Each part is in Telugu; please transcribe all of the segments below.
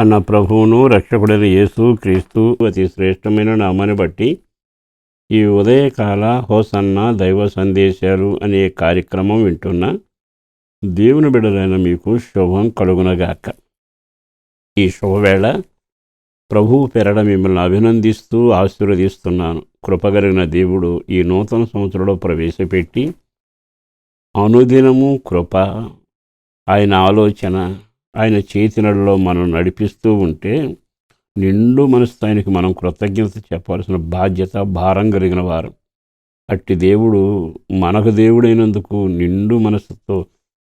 మన ప్రభువును రక్షకుడైన యేసు క్రీస్తు అతి శ్రేష్టమైన నామాన్ని బట్టి ఈ ఉదయకాల హోసన్న దైవ సందేశాలు అనే కార్యక్రమం వింటున్న దేవుని బిడ్డలైన మీకు శుభం కలుగునగాక. ఈ శుభవేళ ప్రభువు పెరడ మిమ్మల్ని అభినందిస్తూ ఆశీర్వదిస్తున్నాను. కృపగలిగిన దేవుడు ఈ నూతన సంవత్సరంలో ప్రవేశపెట్టి అనుదినము కృప, ఆయన ఆలోచన, ఆయన చేతినడలో మనం నడిపిస్తూ ఉంటే నిండు మనస్థాయికి మనం కృతజ్ఞత చెప్పాల్సిన బాధ్యత, భారం కలిగిన వారు. అట్టి దేవుడు మనకు దేవుడైనందుకు నిండు మనసుతో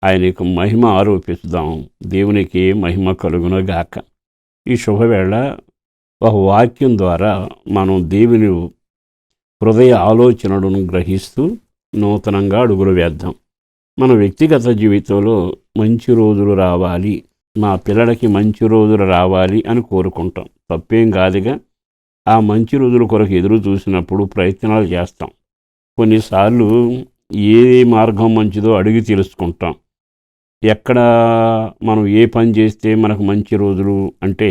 ఆయనకు మహిమ ఆరోపిస్తాం. దేవునికి మహిమ కలుగునగాక. ఈ శుభవేళ ఒక వాక్యం ద్వారా మనం దేవుని హృదయ ఆలోచనలను గ్రహిస్తూ నూతనంగా అడుగులు వేద్దాం. మన వ్యక్తిగత జీవితంలో మంచి రోజులు రావాలి, మా పిల్లలకి మంచి రోజులు రావాలి అని కోరుకుంటాం. తప్పేం కాదుగా. ఆ మంచి రోజుల కొరకు ఎదురు చూసినప్పుడు ప్రయత్నాలు చేస్తాం. కొన్నిసార్లు ఏ మార్గం మంచిదో అడిగి తెలుసుకుంటాం. ఎక్కడ మనం ఏ పని చేస్తే మనకు మంచి రోజులు అంటే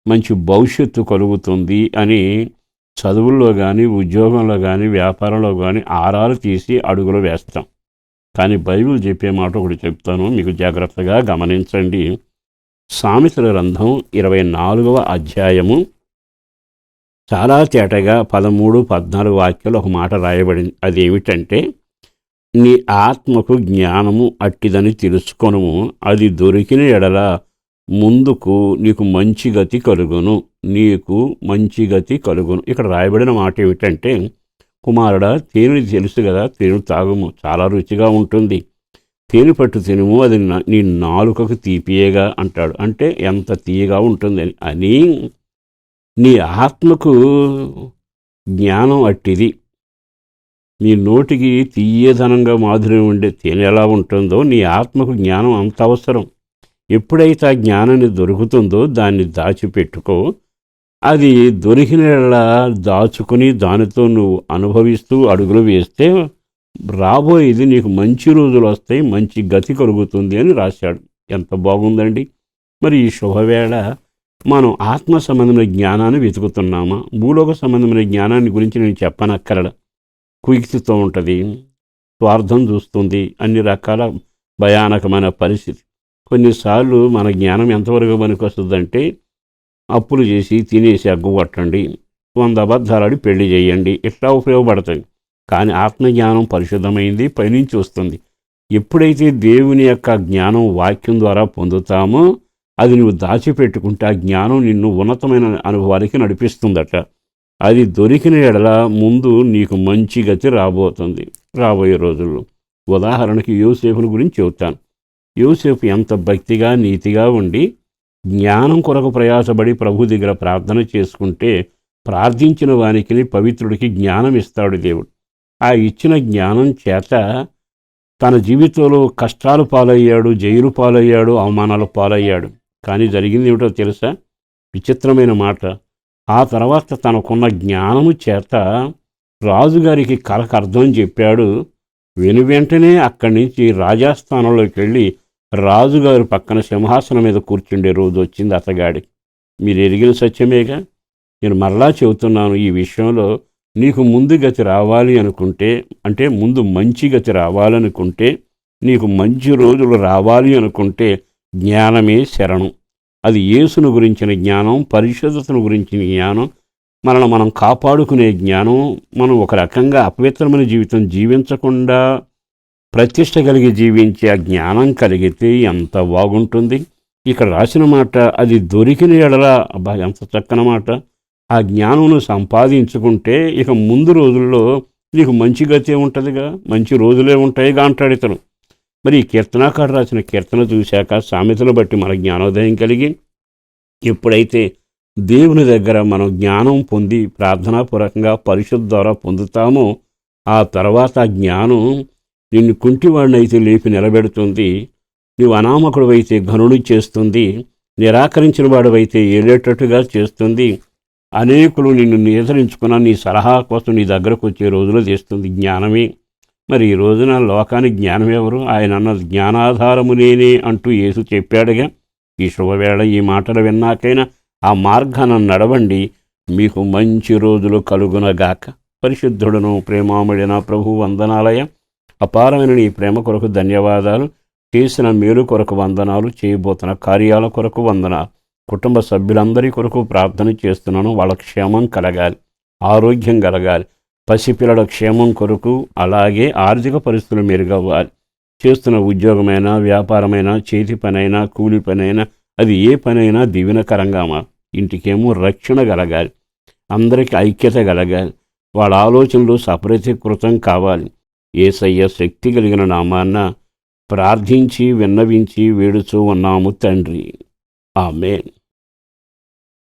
మంచి భవిష్యత్తు కలుగుతుంది అని చదువుల్లో కానీ, ఉద్యోగంలో కానీ, వ్యాపారంలో కానీ ఆరాలు తీసి అడుగులు వేస్తాం. కానీ బైబిల్ చెప్పే మాట ఒకటి చెప్తాను, మీకు జాగ్రత్తగా గమనించండి. సామెతల గ్రంథం 24వ అధ్యాయము చాలా తేటగా 13-14 వాక్యాలు ఒక మాట రాయబడింది. అదేమిటంటే, నీ ఆత్మకు జ్ఞానము అట్టిదని తెలుసుకొనుము, అది దొరికిన ఎడల ముందుకు నీకు మంచి గతి కలుగును, నీకు మంచి గతి కలుగును. ఇక్కడ రాయబడిన మాట ఏమిటంటే, కుమారుడా, తేనె తెలుసు కదా, తేనె తాగుము, చాలా రుచిగా ఉంటుంది, తేనె పట్టు తినుము, అది నీ నాలుకకు తీపియేగా అంటాడు. అంటే ఎంత తీయగా ఉంటుంది అని. నీ ఆత్మకు జ్ఞానం అట్టిది. నీ నోటికి తీయదనంగా మాధుర్యం ఉండే తేనె ఎలా ఉంటుందో నీ ఆత్మకు జ్ఞానం అంత అవసరం. ఎప్పుడైతే ఆ జ్ఞానాన్ని దొరుకుతుందో దాన్ని దాచిపెట్టుకో. అది దొరికినలా దాచుకుని దానితో నువ్వు అనుభవిస్తూ అడుగులు వేస్తే రాబోయేది నీకు మంచి రోజులు వస్తాయి, మంచి గతి కలుగుతుంది అని రాశాడు. ఎంత బాగుందండి. మరి ఈ శుభవేళ మనం ఆత్మ సంబంధమైన జ్ఞానాన్ని వెతుకుతున్నామా? భూలోక సంబంధమైన జ్ఞానాన్ని గురించి నేను చెప్పనక్కరల. కుయుక్తితో ఉంటుంది, స్వార్థం చూస్తుంది, అన్ని రకాల భయానకమైన పరిస్థితి. కొన్నిసార్లు మన జ్ఞానం ఎంతవరకు పనికొస్తుందంటే, అప్పులు చేసి తినేసి అగ్గుపట్టండి, 100 అబద్ధాలాడి పెళ్లి చేయండి, ఇట్లా ఉపయోగపడతాయి. కానీ ఆత్మజ్ఞానం పరిశుద్ధమైంది, పైనుంచి వస్తుంది. ఎప్పుడైతే దేవుని యొక్క జ్ఞానం వాక్యం ద్వారా పొందుతామో అది నువ్వు దాచిపెట్టుకుంటే ఆ జ్ఞానం నిన్ను ఉన్నతమైన అనుభవానికి నడిపిస్తుందట. అది దొరికిన ఎడల ముందు నీకు మంచి గతి రాబోతుంది రాబోయే రోజుల్లో. ఉదాహరణకి యోసేపుని గురించి చెబుతాను. యోసేపు ఎంత భక్తిగా, నీతిగా ఉండి జ్ఞానం కొరకు ప్రయాసపడి ప్రభు దగ్గర ప్రార్థన చేసుకుంటే ప్రార్థించిన వానికి, పవిత్రుడికి జ్ఞానం ఇస్తాడు దేవుడు. ఆ ఇచ్చిన జ్ఞానం చేత తన జీవితంలో కష్టాలు పాలయ్యాడు, జైలు పాలయ్యాడు, అవమానాలు పాలయ్యాడు. కానీ జరిగింది ఏమిటో తెలుసా? విచిత్రమైన మాట. ఆ తర్వాత తనకున్న జ్ఞానము చేత రాజుగారికి కలకు అర్థం చెప్పాడు. వెనువెంటనే అక్కడి నుంచి రాజాస్థానంలోకి వెళ్ళి రాజుగారు పక్కన సింహాసనం మీద కూర్చుండే రోజు వచ్చింది అతగాడికి. మీరు ఎరిగిన సత్యమేగా. నేను మరలా చెబుతున్నాను, ఈ విషయంలో నీకు ముందు గతి రావాలి అనుకుంటే, అంటే ముందు మంచి గతి రావాలనుకుంటే, నీకు మంచి రోజులు రావాలి అనుకుంటే జ్ఞానమే శరణం. అది యేసును గురించిన జ్ఞానం, పరిశుద్ధతను గురించిన జ్ఞానం, మనల్ని మనం కాపాడుకునే జ్ఞానం. మనం ఒక రకంగా అపవిత్రమైన జీవితం జీవించకుండా ప్రతిష్ట కలిగి జీవించే ఆ జ్ఞానం కలిగితే ఎంత బాగుంటుంది. ఇక్కడ రాసిన మాట, అది దొరికిన ఎడల, అబ్బా ఎంత చక్కని మాట. ఆ జ్ఞానం సంపాదించుకుంటే ఇక ముందు రోజుల్లో నీకు మంచి గతే ఉంటుందిగా, మంచి రోజులే ఉంటాయిగా అంటాడు ఇతను. మరి ఈ కీర్తనాకారుడు రాసిన కీర్తన చూశాక సామెతలు బట్టి మన జ్ఞానోదయం కలిగి ఎప్పుడైతే దేవుని దగ్గర మనం జ్ఞానం పొంది ప్రార్థనాపూర్వకంగా పరిశుద్ధ ద్వారా పొందుతామో ఆ తర్వాత ఆ జ్ఞానం నిన్ను కుంటివాడినైతే లేపి నిలబెడుతుంది, నువ్వు అనామకుడు అయితే ఘనుడు చేస్తుంది, నిరాకరించిన వాడివైతే ఏలేటట్టుగా చేస్తుంది, అనేకులు నిన్ను నియంత్రించుకున్న నీ సలహా కోసం నీ దగ్గరకు వచ్చే రోజులు చేస్తుంది జ్ఞానమే. మరి ఈ రోజున లోకానికి జ్ఞానం ఎవరు? ఆయన అన్న జ్ఞానాధారము నేనే అంటూ యేసు చెప్పాడుగా. ఈ శుభవేళ ఈ మాటలు విన్నాకైనా ఆ మార్గాన నడవండి, మీకు మంచి రోజులు కలుగునగాక. పరిశుద్ధుడును ప్రేమాముడైన ప్రభు వందనాలయ. అపారమైన నీ ప్రేమ కొరకు ధన్యవాదాలు. చేసిన మేలు కొరకు వందనాలు, చేయబోతున్న కార్యాల కొరకు వందనాలు. కుటుంబ సభ్యులందరి కొరకు ప్రార్థన చేస్తున్నాను. వాళ్ళ క్షేమం కలగాలి, ఆరోగ్యం కలగాలి. పసిపిల్లల క్షేమం కొరకు, అలాగే ఆర్థిక పరిస్థితులు మెరుగవ్వాలి. చేస్తున్న ఉద్యోగమైనా, వ్యాపారమైనా, చేతి పనైనా, కూలి పనైనా, అది ఏ పనైనా దీవెనకరంగా ఇంటికేమో రక్షణ కలగాలి, అందరికీ ఐక్యత కలగాలి, వాళ్ళ ఆలోచనలు సఫలీకృతం కావాలి. యేసయ్య శక్తి కలిగిన నామాన్న ప్రార్థించి విన్నవించి వేడుచూ ఉన్నాము తండ్రి. ఆమేన్.